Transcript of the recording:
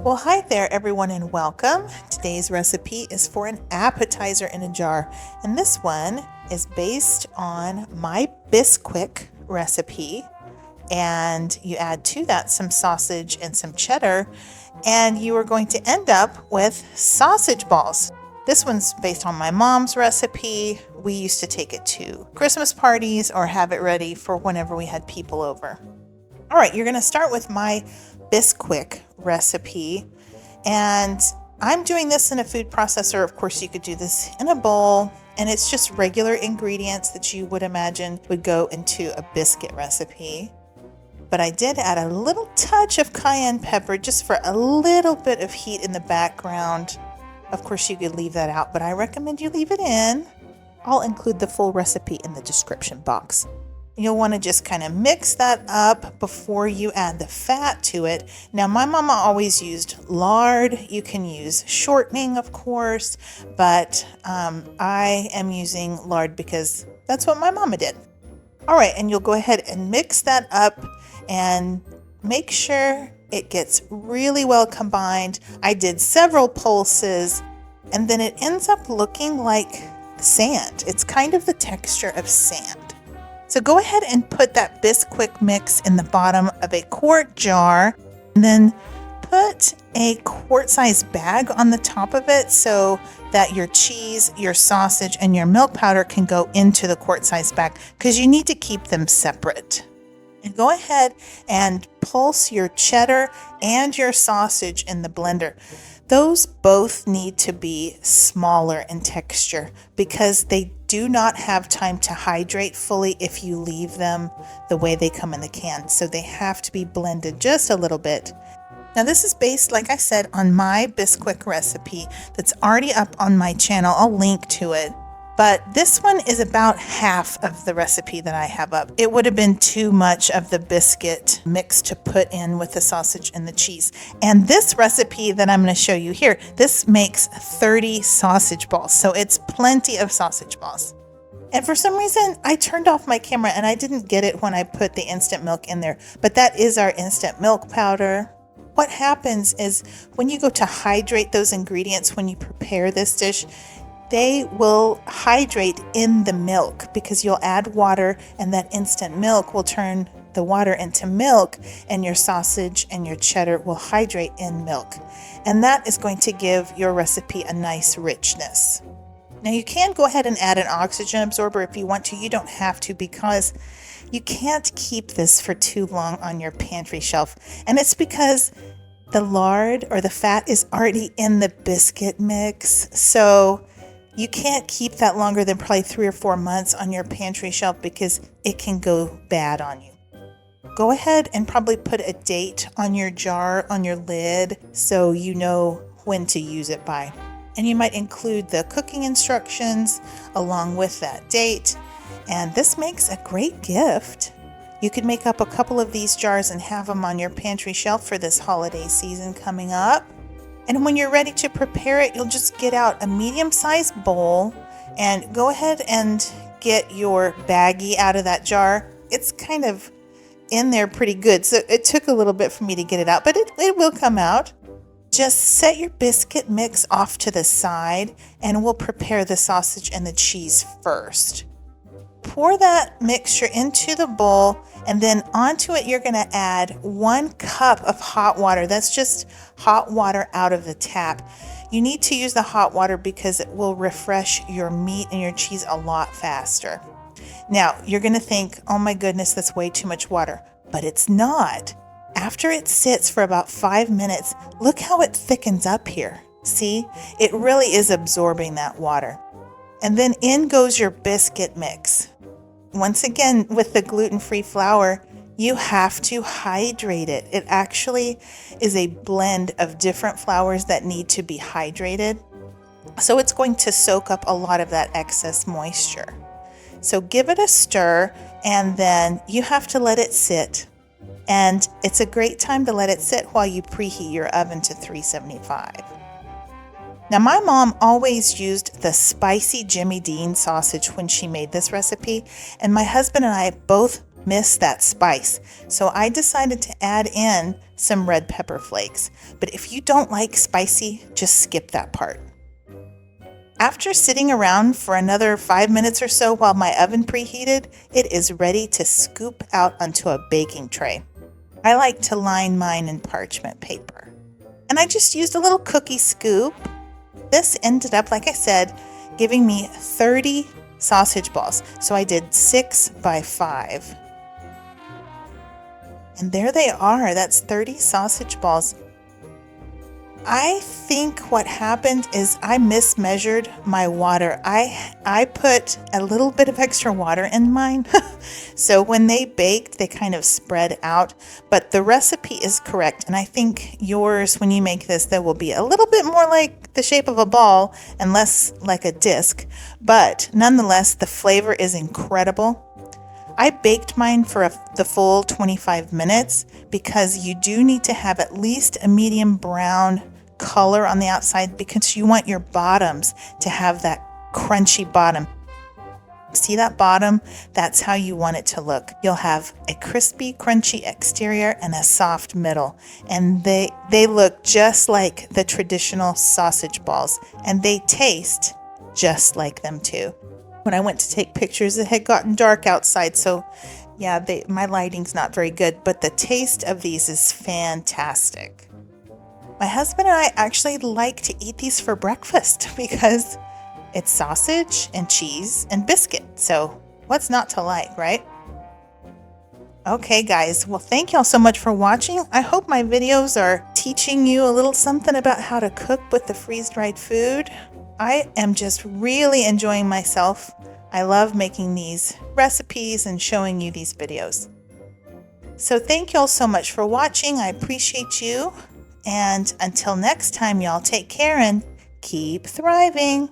Well, hi there everyone and welcome. Today's recipe is for an appetizer in a jar, and this one is based on my Bisquick recipe, and you add to that some sausage and some cheddar, and you are going to end up with sausage balls. This one's based on my mom's recipe. We used to take it to Christmas parties or have it ready for whenever we had people over. All right, you're going to start with my Bisquick recipe, and I'm doing this in a food processor. Of course, you could do this in a bowl, and it's just regular ingredients that you would imagine would go into a biscuit recipe. But I did add a little touch of cayenne pepper just for a little bit of heat in the background. Of course, you could leave that out, but I recommend you leave it in. I'll include the full recipe in the description box. You'll want to just kind of mix that up before you add the fat to it. Now, my mama always used lard. You can use shortening, of course, but I am using lard because that's what my mama did. All right, and you'll go ahead and mix that up and make sure it gets really well combined. I did several pulses, and then it ends up looking like sand. It's kind of the texture of sand. So go ahead and put that Bisquick mix in the bottom of a quart jar, and then put a quart-sized bag on the top of it so that your cheese, your sausage, and your milk powder can go into the quart-sized bag because you need to keep them separate. And go ahead and pulse your cheddar and your sausage in the blender. Those both need to be smaller in texture because they do not have time to hydrate fully if you leave them the way they come in the can. So they have to be blended just a little bit. Now this is based, like I said, on my Bisquick recipe that's already up on my channel. I'll link to it. But this one is about half of the recipe that I have up. It would have been too much of the biscuit mix to put in with the sausage and the cheese. And this recipe that I'm going to show you here, this makes 30 sausage balls. So it's plenty of sausage balls. And for some reason, I turned off my camera and I didn't get it when I put the instant milk in there. But that is our instant milk powder. What happens is when you go to hydrate those ingredients, when you prepare this dish, they will hydrate in the milk because you'll add water and that instant milk will turn the water into milk, and your sausage and your cheddar will hydrate in milk. And that is going to give your recipe a nice richness. Now you can go ahead and add an oxygen absorber if you want to. You don't have to because you can't keep this for too long on your pantry shelf. And it's because the lard or the fat is already in the biscuit mix. So you can't keep that longer than probably 3 or 4 months on your pantry shelf because it can go bad on you. Go ahead and probably put a date on your jar, on your lid, so you know when to use it by. And you might include the cooking instructions along with that date. And this makes a great gift. You could make up a couple of these jars and have them on your pantry shelf for this holiday season coming up. And when you're ready to prepare it, you'll just get out a medium-sized bowl and go ahead and get your baggie out of that jar. It's kind of in there pretty good, so it took a little bit for me to get it out, but it will come out. Just set your biscuit mix off to the side, and we'll prepare the sausage and the cheese first. Pour that mixture into the bowl, and then onto it you're going to add 1 cup of hot water. That's just hot water out of the tap. You need to use the hot water because it will refresh your meat and your cheese a lot faster. Now, you're going to think, oh my goodness, that's way too much water. But it's not. After it sits for about 5 minutes, look how it thickens up here. See? It really is absorbing that water. And then in goes your biscuit mix. Once again, with the gluten-free flour, you have to hydrate it. It actually is a blend of different flours that need to be hydrated. So it's going to soak up a lot of that excess moisture. So give it a stir, and then you have to let it sit. And it's a great time to let it sit while you preheat your oven to 375. Now, my mom always used the spicy Jimmy Dean sausage when she made this recipe, and my husband and I both miss that spice. So I decided to add in some red pepper flakes. But if you don't like spicy, just skip that part. After sitting around for another 5 minutes or so while my oven preheated, it is ready to scoop out onto a baking tray. I like to line mine in parchment paper. And I just used a little cookie scoop. This ended up, like I said, giving me 30 sausage balls. So I did 6 by 5. And there they are. That's 30 sausage balls. I think what happened is I mismeasured my water. I put a little bit of extra water in mine. So when they baked, they kind of spread out. But the recipe is correct. And I think yours, when you make this, there will be a little bit more like the shape of a ball and less like a disc. But nonetheless, the flavor is incredible. I baked mine for the full 25 minutes because you do need to have at least a medium brown color on the outside because you want your bottoms to have that crunchy bottom. See that bottom? That's how you want it to look. You'll have a crispy, crunchy exterior and a soft middle. And they look just like the traditional sausage balls. And they taste just like them too. When I went to take pictures, it had gotten dark outside. So yeah, my lighting's not very good. But the taste of these is fantastic. My husband and I actually like to eat these for breakfast because it's sausage and cheese and biscuit. So what's not to like, right? Okay, guys. Well, thank y'all so much for watching. I hope my videos are teaching you a little something about how to cook with the freeze-dried food. I am just really enjoying myself. I love making these recipes and showing you these videos. So thank y'all so much for watching. I appreciate you. And until next time, y'all take care and keep thriving.